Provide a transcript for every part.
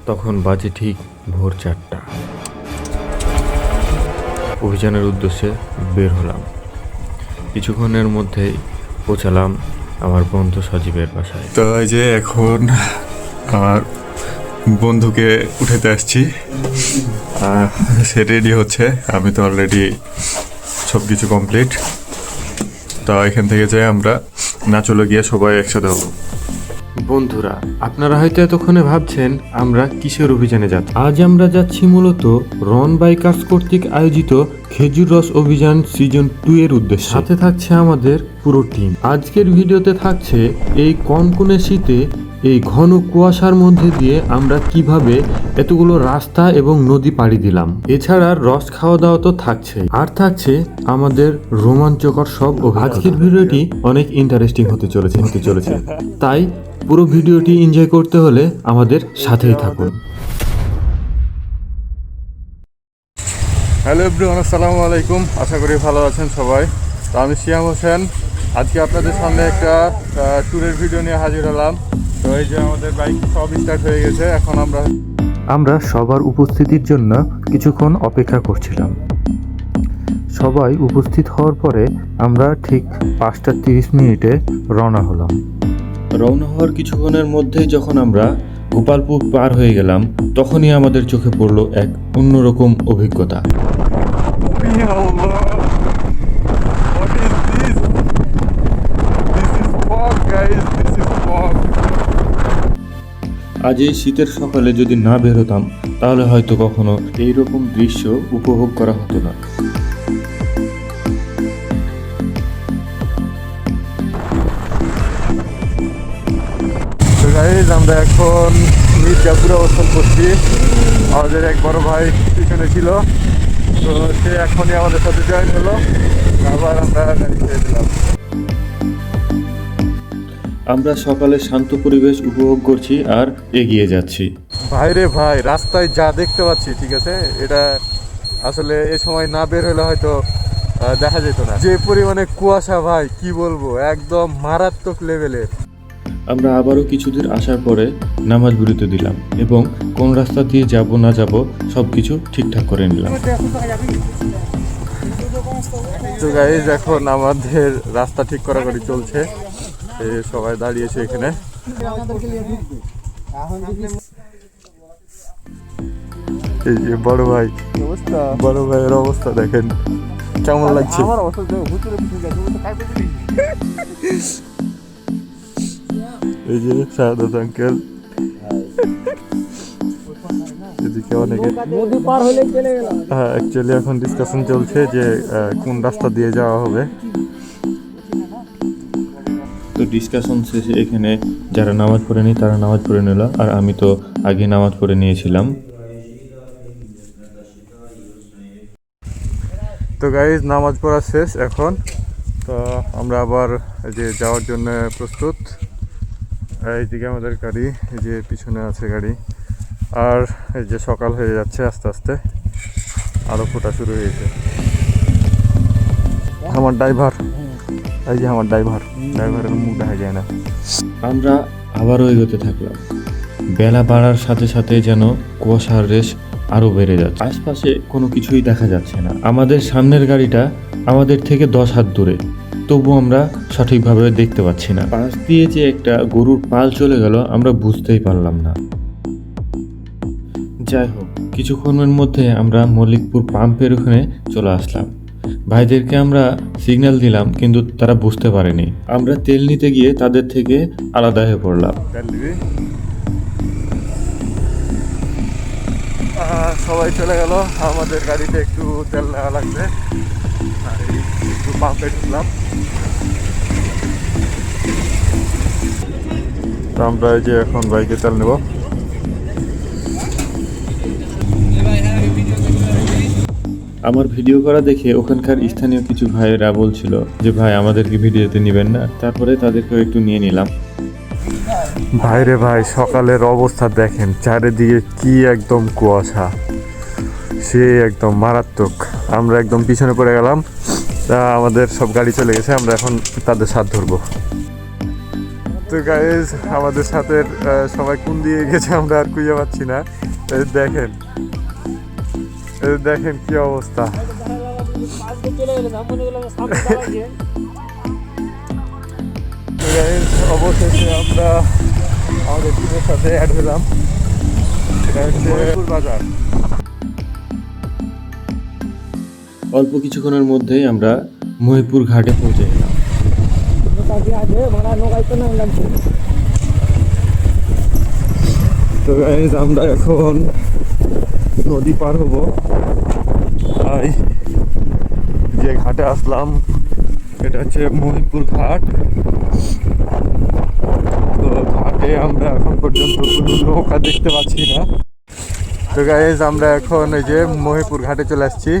তখন বাজে ঠিক ভোর 4টা। অভিযানের উদ্দেশ্যে বের হলাম। কিছুক্ষণের মধ্যেই পৌঁছালাম আমার বন্ধু সজীবের বাসায়। তো এই যে এখন আমার বন্ধুকে উঠাতে আসছি, সে রেডি হচ্ছে। আমি তো অলরেডি সব কিছু কমপ্লিট। তো এখান থেকে যাই আমরা নাচলে গিয়ে সবাই একসাথে হবো। বন্ধুরা, আপনারা হয়তো এতক্ষণে ভাবছেন আমরা কিসের অভিযানে যাচ্ছি। আজ আমরা যাচ্ছি মূলত রন বাইকার্স কর্তৃক আয়োজিত খেজুর রস অভিযান সিজন 2 এর উদ্দেশ্যে। সাথে থাকছে আমাদের পুরো টিম। আজকের ভিডিওতে থাকছে এই কনকনে শীতে এই ঘন কুয়াশার মধ্যে দিয়ে আমরা কিভাবে এতগুলো রাস্তা এবং নদী পাড়ি দিলাম। এছাড়া রস খাওয়া দাওয়া তো থাকছে, আর থাকছে আমাদের রোমাঞ্চকর সব অভিজ্ঞতা। আজকের ভিডিওটি অনেক ইন্টারেস্টিং হতে চলেছে তাই পুরো ভিডিওটি এনজয় করতে হলে আমাদের সাথেই থাকুন। হ্যালো এভরিওয়ান, আসসালামু আলাইকুম। আশা করি ভালো আছেন সবাই। তো আমি সিয়াম হোসেন, আজকে আপনাদের সামনে একটা ট্যুরের ভিডিও নিয়ে হাজির হলাম। তো এই যে আমাদের বাইক সব স্টার্ট হয়ে গেছে। এখন আমরা সবার উপস্থিতির জন্য কিছুক্ষণ অপেক্ষা করছিলাম। সবাই উপস্থিত হওয়ার পরে আমরা ঠিক 5:30 রওনা হলাম। রওনা হওয়ার কিছুক্ষণের মধ্যেই যখন আমরা গোপালপুর পার হয়ে গেলাম, তখনই আমাদের চোখে পড়ল এক অন্যরকম অভিজ্ঞতা। আজ এই শীতের সকালে যদি না বের হতাম তাহলে হয়তো কখনো এইরকম দৃশ্য উপভোগ করা হতো না। তো গাইজ, আমরা এখন মির্জাপুরে অবস্থান করছি। আমাদের এক বড় ভাই পিছনে ছিল, তো সে এখনই আমাদের সাথে জয়েন হলো। আবার আমরা গাড়ি ছেড়ে দিলাম। আমরা সকালে শান্ত পরিবেশ উপভোগ করছি আর এগিয়ে যাচ্ছি। ভাই রে ভাই, রাস্তায় যা দেখতে পাচ্ছি, ঠিক আছে, এটা আসলে এ সময় না বের হলে হয়তো দেখা যেত না। যে পরিমাণে কুয়াশা, ভাই কি বলবো, একদম মারাত্মক লেভেলের। আমরা আবারও কিছুদূর আসার পরে নামাজ বিরতি দিলাম এবং কোন রাস্তা দিয়ে যাব না যাব সব কিছু ঠিকঠাক করে নিলাম। তো গাইজ, এখন আমাদের রাস্তা ঠিক করাকরি চলছে। সবাই দাঁড়িয়েছে এখানে। এই যে বড় ভাইয়ের অবস্থা দেখেন কেমন লাগছে। এই যে শাহাদাত আঙ্কেল, এদিকে অনেকে। হ্যাঁ, অ্যাকচুয়ালি এখন ডিসকাশন চলছে যে কোন রাস্তা দিয়ে যাওয়া হবে। তো ডিসকাশন শেষে এখানে যারা নামাজ পড়েনি তারা নামাজ পড়ে নিল, আর আমি তো আগে নামাজ পড়ে নিয়েছিলাম। তো গাইজ, নামাজ পড়া শেষ এখন। তো আমরা আবার যে যাওয়ার জন্য প্রস্তুত। এইদিকে আমাদের গাড়ি, এই যে পিছনে আছে গাড়ি। আর এই যে সকাল হয়ে যাচ্ছে আস্তে আস্তে, আরও ফোটা শুরু হয়েছে। আমার ড্রাইভার, এই যে আমার ড্রাইভারের মুখ দেখা যায় না। আমরা আবারও এগোতে থাকলাম। বেলা বাড়ার সাথে সাথে যেন কুয়াশার রেশ আরও বেড়ে যাচ্ছে। আশপাশে কোনো কিছুই দেখা যাচ্ছে না। আমাদের সামনের গাড়িটা আমাদের থেকে 10 হাত দূরে, তবু আমরা সঠিকভাবে দেখতে পাচ্ছি না। পাশ দিয়ে যে একটা গরুর পাল চলে গেল আমরা বুঝতেই পারলাম না। যাই হোক, কিছুক্ষণের মধ্যে আমরা মল্লিকপুর পাম্পের ওখানে চলে আসলাম। ভাইদেরকে আমরা সিগন্যাল দিলাম কিন্তু তারা বুঝতে পারেনি। আমরা তেল নিতে গিয়ে তাদের থেকে আলাদা হয়ে পড়লাম। সবাই চলে গেল, আমাদের গাড়িতে একটু তেল নেওয়া লাগবে। একটু পাম্পে ঢুকলাম। তো আমরা এই যে এখন বাইকে তেল নেব। আমার ভিডিও করা দেখে ওখানকার স্থানীয় কিছু ভাইয়েরা বলছিল যে ভাই আমাদেরকে ভিডিওতে নেবেন না, তারপরে তাদেরকেও একটু নিয়ে নিলাম। ভাইরে ভাই, সকালের অবস্থা দেখেন, চারিদিকে কি একদম কুয়াশা, সে একদম মারাত্মক। আমরা একদম পিছনে পড়ে গেলাম। তা আমাদের সব গাড়ি চলে গেছে, আমরা এখন তাদের সাথ ধরবো। তো গাইজ আমাদের সাথে সবাই কোন দিয়ে গেছে আমরা আর খুঁজে পাচ্ছি না। দেখেন দেখেন কি অবস্থা। অবশেষে আমরা আমাদের টিমের সাথে অ্যাড হলাম। এটা হচ্ছে মহিপুর বাজার। অল্প কিছুক্ষণের মধ্যেই আমরা মহিপুর ঘাটে পৌঁছে গেলাম। তো গাইজ আমরা এখন নদী পার হব। তাই যে ঘাটে আসলাম এটা হচ্ছে মহিপুর ঘাট। তো ঘাটে আমরা এখন পর্যন্ত কোনো নৌকা দেখতে পাচ্ছি না। তো গাইজ আমরা এখন এই যে মহিপুর ঘাটে চলে আসছি।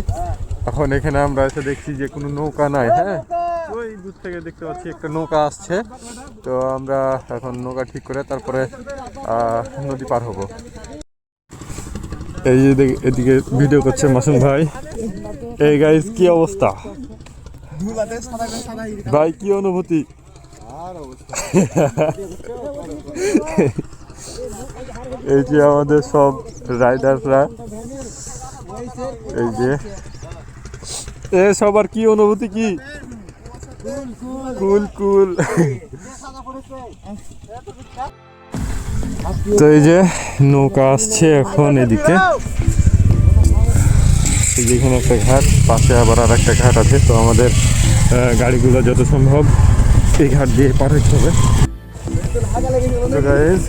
এখন এখানে আমরা এসে দেখছি যে কোনো নৌকা নাই। হ্যাঁ, ওই দূর থেকে দেখতে পাচ্ছি একটা নৌকা আসছে। তো আমরা এখন নৌকা ঠিক করে তারপরে নদী পার হব। এই যে এদিকে ভিডিও করছে মাসুম ভাই। এই গাইজ কি অবস্থা ভাই, কি অনুভূতি? এই যে আমাদের সব রাইডাররা, এই যে সবার কি অনুভূতি, কি কুল কুল। তো এই যে নৌকা আসছে এখন এদিকে। যেখানে একটা ঘাট, পাশে আবার আর একটা ঘাট আছে। তো আমাদের গাড়িগুলো যত সম্ভব এই ঘাট দিয়ে পার হতে হবে। তো গাইজ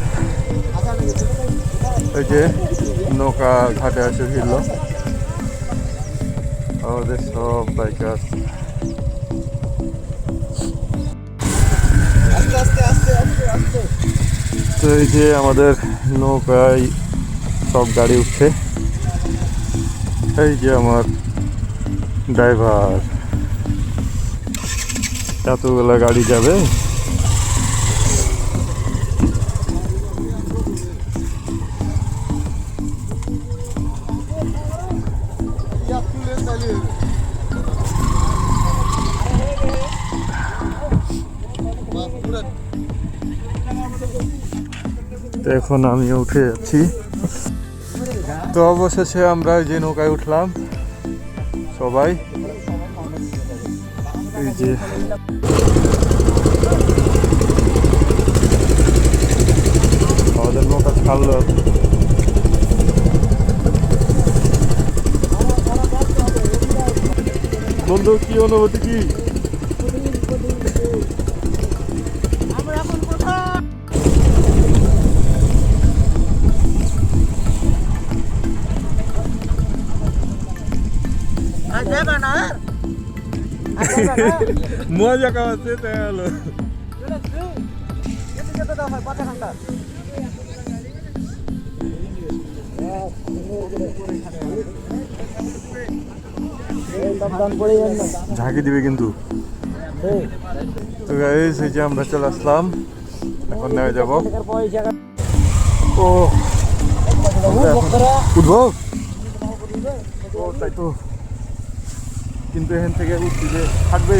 এই যে নৌকা ঘাটে আসে ভিড়ল, আমাদের সব বাইকার। তো এই যে আমাদের নৌকায় সব গাড়ি উঠছে। এই যে আমার ড্রাইভার, এতগুলা গাড়ি যাবে। তো এখন আমিও উঠে যাচ্ছি। তো অবশেষে আমরা যে নৌকায় উঠলাম সবাই। এই যে আমাদের নৌকা ছাড়লো। বন্ধু, কি অনুভূতি, কি? মজা কাছে তাই হলো। ঝাঁকি দিবে কিন্তু। তো গাইস এই যে আমরা চলে আসলাম, এখন নেমে যাব। ও উঠবো, ও তাই তো, কিন্তু এখান থেকে উঠছি যে থাকবে।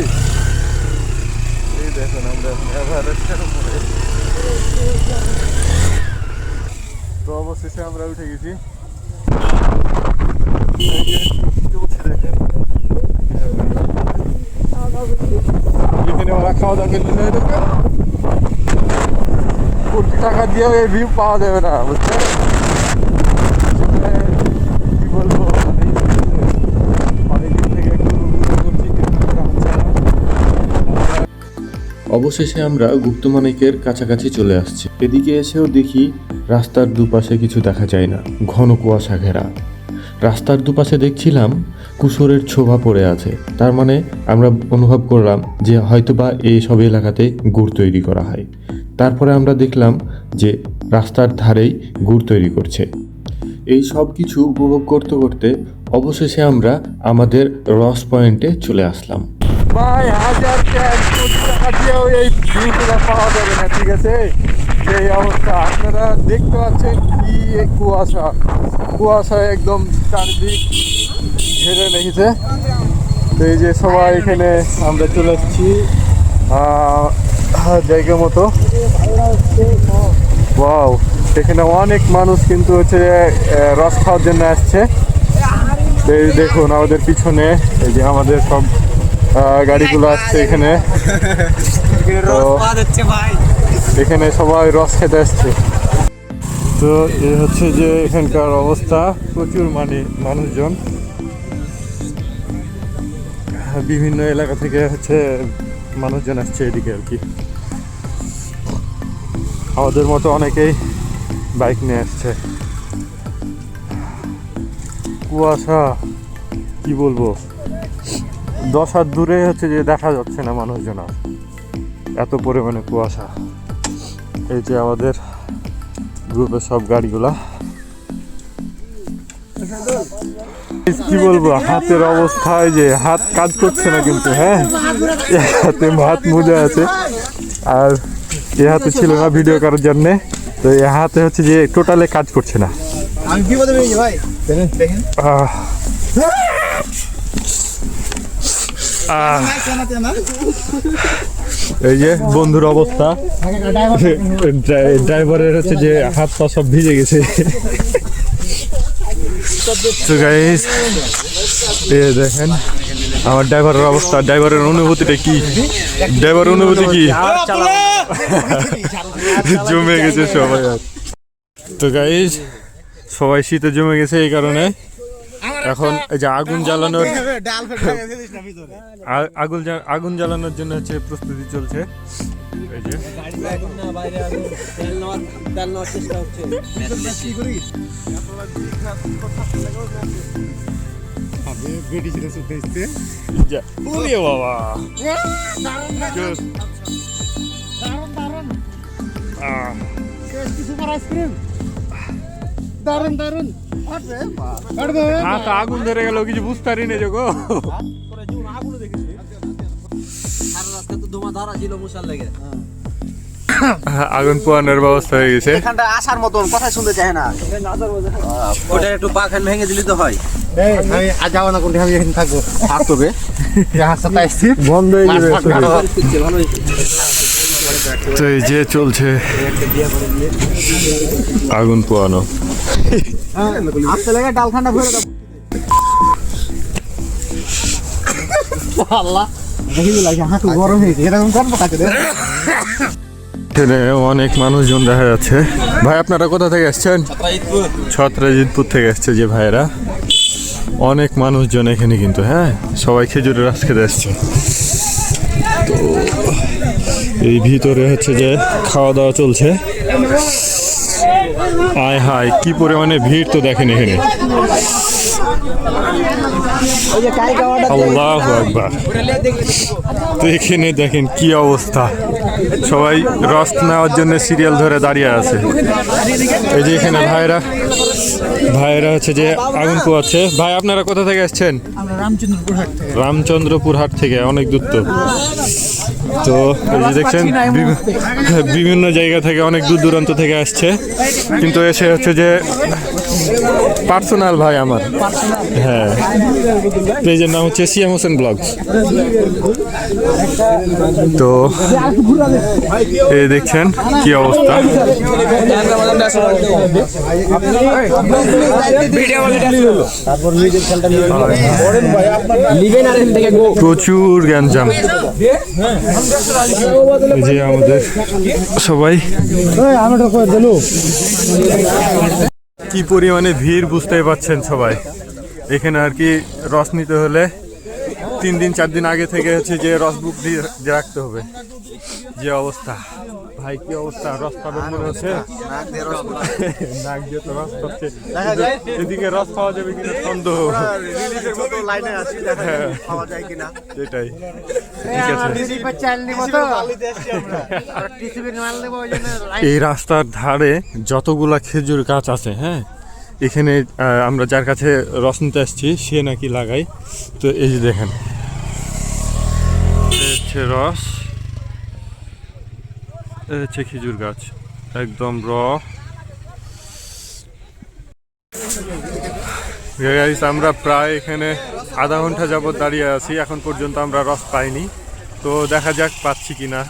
এই দেখুন আমরা এভারেস্টের উপরে। তো অবশেষে আমরা উঠে গেছি। এখানে ওরা খাওয়া দাওয়া করলে কোটি টাকা দিয়েও এই ভিউ পাওয়া যাবে না, বুঝছেন? কি বলবো, অনেকদিন থেকে একটু করছি কিন্তু হচ্ছে না। অবশেষে আমরা গুপ্তমানিকের কাছাকাছি চলে আসছি। এদিকে এসেও দেখি রাস্তার দুপাশে কিছু দেখা যায় না, ঘন কুয়াশা ঘেরা। রাস্তার দুপাশে দেখছিলাম কুসরের ছোবা পড়ে আছে। তার মানে আমরা অনুভব করলাম যে হয়তোবা এই সব এলাকাতে গুড় তৈরি করা হয়। তারপরে আমরা দেখলাম যে রাস্তার ধারেই গুড় তৈরি করছে। এই সব কিছু উপভোগ করতে করতে অবশেষে আমরা আমাদের রস পয়েন্টে চলে আসলাম। ভাই, 1000 টাকা দিয়েও এই ভিউটা পাওয়া যাবে না, ঠিক আছে? যে অবস্থা আপনারা দেখতে পাচ্ছেন, কি কুয়াশা, কুয়াশায় একদম চারদিক ঘিরে রেখেছে। তো এই যে সবাই এখানে আমরা চলে এসেছি জায়গা মতো। ওয়াও, এখানে অনেক মানুষ কিন্তু হচ্ছে রস খাওয়ার জন্য আসছে। এই দেখুন আমাদের পিছনে এই যে আমাদের সব গাড়িগুলো আসছে এখানে। তো এখানে সবাই রস খেতে আসছে। তো এই হচ্ছে যে এখানকার অবস্থা, প্রচুর মানুষজন বিভিন্ন এলাকা থেকে হচ্ছে মানুষজন আসছে এদিকে আর কি। আমাদের মতো অনেকেই বাইক নিয়ে আসছে। কুয়াশা কি বলবো, 10 হাত দূরে হচ্ছে যে দেখা যাচ্ছে না মানুষজন, আর এত পরিমাণে কুয়াশা। এই যে আমাদের গ্রুপের সব গাড়িগুলা, কি বলবো, হাতের অবস্থা এই যে হাত কাজ করছে না কিন্তু। হ্যাঁ, হাতে হাত মোজা আছে আর এ হাতে ছিল না ভিডিও করার জন্যে, তো এ হাতে হচ্ছে যে টোটালে কাজ করছে না। আমি বিপদে পড়েছি ভাই, দেখেন এই যে বন্ধুর অবস্থা, ড্রাইভারের হচ্ছে যে হাত পা সব ভিজে গেছে। তো গাইস, এই দেখেন আমার ড্রাইভারের অবস্থা, ড্রাইভারের অনুভূতিটা কি, ড্রাইভারের অনুভূতি কি, জমে গেছে সবাই। আর তো গাইস, সবাই শীতে জমে গেছে, এই কারণে এখন এই যে আগুন জ্বালানোর আগুন জ্বালানোর জন্য হচ্ছে প্রস্তুতি চলছে। এই যে বাবা, দারুন দারুন আগুন ধরে গেল, কিছু বুঝতে পারি না যোগো। আগুন পোয়ানোর ব্যবস্থা হয়ে গেছে। এখানটা আসার মতন কথা শুনতে চায় না, ওটা একটু পাখান ভেঙে দিলি তো হয়। আমি আজ যাবো না, কোনটি আমি এখানে থাকবো, থাকবে বন্ধ হয়ে যাবে। তো এই যে চলছে আগুন পোয়ানো। আসতে লাগে ডাল ঠান্ডা ভরে দাও। আল্লাহ দেখি লাগে হাঁটু গরম হয়েছে, এরকম কোন পাকাতে রে। এখানে অনেক মানুষজন দেখা যাচ্ছে। ভাই আপনারা কোথা থেকে আসছেন? ছত্রাজিতপুর থেকে আসছে যে ভাইয়েরা। অনেক মানুষজন এখানে কিন্তু, হ্যাঁ সবাই খেজুরের রস খেতে আসছে। তো এই ভিতরে হচ্ছে যে খাওয়া দাওয়া চলছে। আয় হায় কি পরিমাণে ভিড় তো দেখেন এখানে। আল্লাহু আকবার। তো এখানে দেখেন কি অবস্থা, সবাই রস নেওয়ার জন্য সিরিয়াল ধরে দাঁড়িয়ে আছে। এই যে এখানে ভাইয়েরা হচ্ছে যে আগুন পোয়াচ্ছে। ভাই আপনারা কোথা থেকে আসছেন? রামচন্দ্রপুর হাট থেকে, অনেক দূর তো। তো এই যে দেখছেন বিভিন্ন জায়গা থেকে, অনেক দূর দূরান্ত থেকে আসছে, কিন্তু এসে হচ্ছে যে পার্সোনাল ভাই আমার। হ্যাঁ, পেজের নাম হচ্ছে সিএম হোসেন ব্লগস। তো এই দেখছেন কি অবস্থা। প্রচুর গ্যাঞ্জাম, যে আমাদের সবাই কি পরিমাণে ভিড় বুঝতেই পারছেন সবাই। এখানে আর কি রস নিতে হলে 3 দিন 4 দিন আগে থেকে হচ্ছে যে রস বুক দিয়ে রাখতে হবে। যে অবস্থা ভাই, কি অবস্থা, রস পাবেন মনে হচ্ছে, নাক দিয়ে তো রস পাচ্ছে। এদিকে রস পাওয়া যাবে কিনা সন্দেহ, সেটাই। ঠিক আছে, এই রাস্তার ধারে যতগুলা খেজুর গাছ আছে, হ্যাঁ এখানে আমরা যার কাছে রস নিতে আসছি সে নাকি লাগাই। তো এই যে দেখেন হচ্ছে রস, হচ্ছে খেজুর গাছ, একদম আমরা প্রায় এখানে আধা ঘন্টা যাবত দাঁড়িয়ে আছি, এখন পর্যন্ত আমরা রস পাইনি। তো দেখা যাক পাচ্ছি কিনা।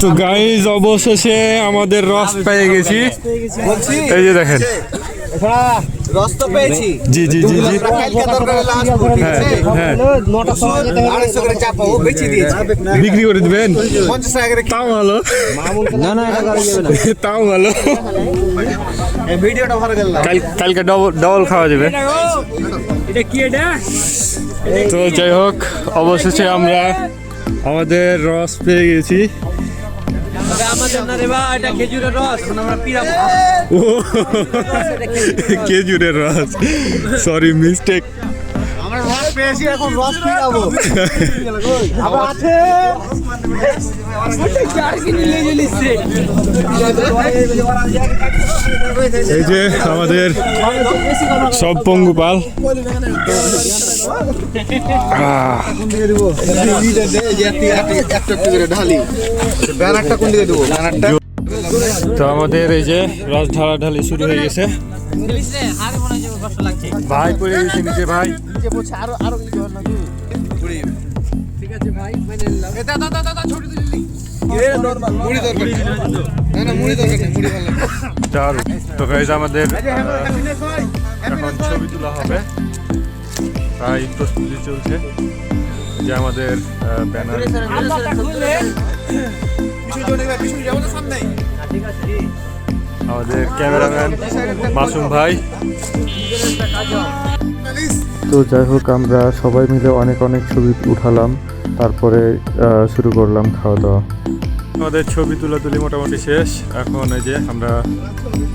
তো গাইজ অবশেষে আমাদের রস পেয়ে গেছি, এই যে দেখেন। রস তো পেয়েছি। জি জি জি জি, কালকে দরকারে লাস্ট হ্যাঁ হ্যাঁ, 9টার সময় যেতে হবে 250 করে চাপাও বেচে দিয়েছি। বিক্রি করে দিবেন? 50 টাকা করে তাও ভালো, না না এটা করা যাবে না। তাও ভালো। এই ভিডিওটা ভালো গেল। কালকে ডবল খাওয়া যাবে। এটা কি এটা? তো যাই হোক, অবশেষে আমরা আমাদের রস পেয়ে গেছি। আমাদের না রে ভাই, এটা খেজুরের রস। আমরা পিরাবো। ও, খেজুরের রস, সরি মিস্টেক। আমরা রস পেয়েছি, এখন রস পিরাবো। আবার আছে চার কিলো নিয়ে নিচ্ছে। এই যে আমাদের সব পঙ্গুপাল। ব্যানারটা কোন দিকে দেবো? ব্যানারটা তো আমাদের এই যে রস ঢালাঢালি শুরু হয়ে গেছে। ভাই পড়ে গেছে নিচে, ভাই। আরো আরো ঠিক আছে ভাই, মেনে নিলাম। মুড়ি দরকার না না মুড়ি দরকার নেই, মুড়ি ভালো লাগে। দারুণ। তো গাইজ আমাদের এখন ছবি তোলা হবে, তাই প্রস্তুতি চলছে। এই যে আমাদের ব্যানার। আমাদের ক্যামেরাম্যান মাসুম ভাই। তো যাই হোক, আমরা সবাই মিলে অনেক অনেক ছবি উঠালাম, তারপরে শুরু করলাম খাওয়া দাওয়া। আমাদের ছবি তুলি মোটামুটি শেষ। এখন এই যে আমরা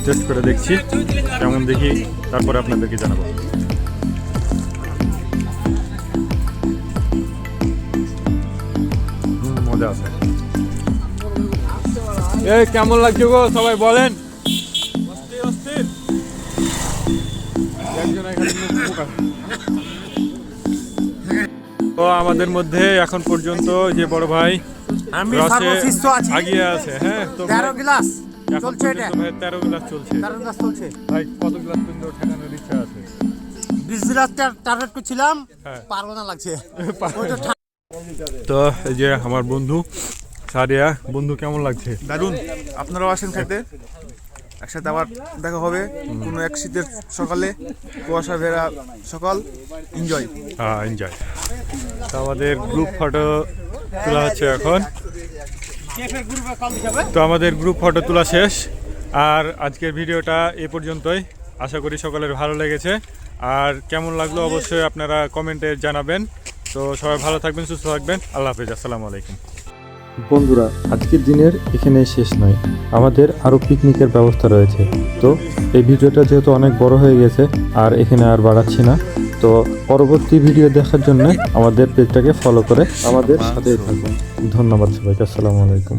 টেস্ট করে দেখছি কেমন দেখি, তারপরে আপনাদেরকে জানাবো। মজা আছে। এই কেমন লাগছে গো সবাই বলেন। তো আমাদের মধ্যে এখন পর্যন্ত যে বড় ভাই আমি রসে সর্বশিষ্ট আছি। আগিয়ে আছে। হ্যাঁ, তো 13 গ্লাস এখন চলছে এটা। পর্যন্ত ভাই 13 গ্লাস চলছে। 13 গ্লাস চলছে। ভাই কত গ্লাস পর্যন্ত ঠেকানোর ইচ্ছা আছে? 20 গ্লাস টার্গেট করছিলাম, হ্যাঁ। পারবো না লাগছে। তো এই যে আমার বন্ধু সারিয়া, বন্ধু কেমন লাগছে? দারুন, আপনারাও আসেন খেতে, একসাথে আবার দেখা হবে কোনো এক শীতের সকালে, কুয়াশা ভেরা সকাল। এনজয়। হ্যাঁ, এনজয়। তো আমাদের গ্রুপ ফটো তোলা হচ্ছে এখন। তো আমাদের গ্রুপ ফটো তোলা শেষ। আর আজকের ভিডিওটা এ পর্যন্তই। আশা করি সকলের ভালো লেগেছে। আর কেমন লাগলো অবশ্যই আপনারা কমেন্টে জানাবেন। তো সবাই ভালো থাকবেন, সুস্থ থাকবেন। আল্লাহ হাফেজ, আসসালামু আলাইকুম। বন্ধুরা, আজকের দিনের এখানে শেষ নয়, আমাদের আরও পিকনিকের ব্যবস্থা রয়েছে। তো এই ভিডিওটা যেহেতু অনেক বড় হয়ে গেছে, আর এখানে আর বাড়াচ্ছি না। তো পরবর্তী ভিডিও দেখার জন্য আমাদের পেজটাকে ফলো করে আমাদের সাথেই থাকুন। ধন্যবাদ সবাইকে, আসসালামু আলাইকুম।